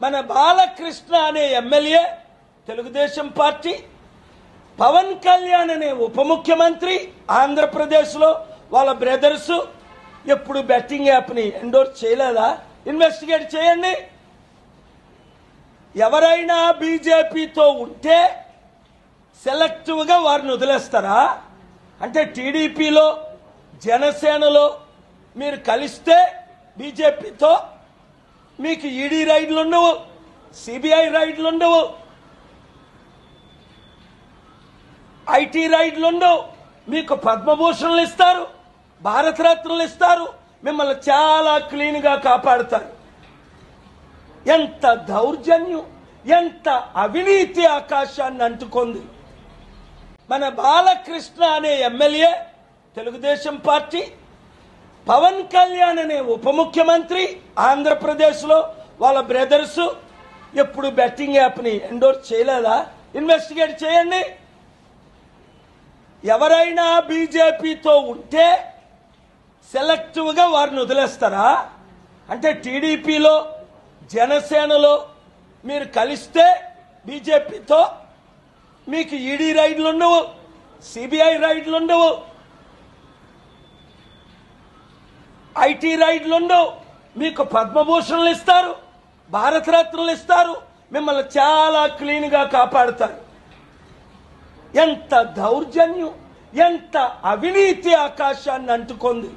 మన బాలకృష్ణ అనే MLA Telugu Desam party, Pawan Kalyan అనే ఉప ముఖ్యమంత్రి ఆంధ్రప్రదేశ్లో వాళ్ళ బ్రదర్స్ ఎప్పుడు బెట్టింగ్ యాప్ని ఎండోర్స్ చేయలేదా? ఇన్వెస్టిగేట్ చేయండి. ఎవరైనా బీజేపీతో ఉంటే సెలెక్టివ్గా వారిని వదిలేస్తారా? అంటే టీడీపీలో జనసేనలో మీరు కలిస్తే బీజేపీతో మీకు ఈడీ రైడ్లు ఉండవు, సిబిఐ రైడ్లు ఉండవు, ఐటీ రైడ్లు ఉండవు, మీకు పద్మభూషణలు ఇస్తారు, భారతరత్నలు ఇస్తారు, మిమ్మల్ని చాలా క్లీన్గా కాపాడుతారు. ఎంత దౌర్జన్యం, ఎంత అవినీతి ఆకాశాన్ని అంటుకుంది. మన బాలకృష్ణ అనే ఎమ్మెల్యే తెలుగుదేశం పార్టీ, పవన్ కళ్యాణ్ అనే ఉప ముఖ్యమంత్రి ఆంధ్రప్రదేశ్లో వాళ్ళ బ్రదర్స్ ఎప్పుడు బెట్టింగ్ యాప్ని ఎండోర్స్ చేయలేదా? ఇన్వెస్టిగేట్ చేయండి. ఎవరైనా బీజేపీతో ఉంటే సెలెక్టివ్గా వారిని వదిలేస్తారా? అంటే టీడీపీలో జనసేనలో మీరు కలిస్తే బీజేపీతో మీకు ఈడీ రైడ్లు ఉండవు, సిబిఐ రైడ్లు ఉండవు, ఐటీ రైడ్లు ఉండవు, మీకు పద్మభూషణలు ఇస్తారు, భారతరత్నలు ఇస్తారు, మిమ్మల్ని చాలా క్లీన్గా కాపాడుతారు. ఎంత దౌర్జన్యం, ఎంత అవినీతి ఆకాశాన్ని అంటుకుంది.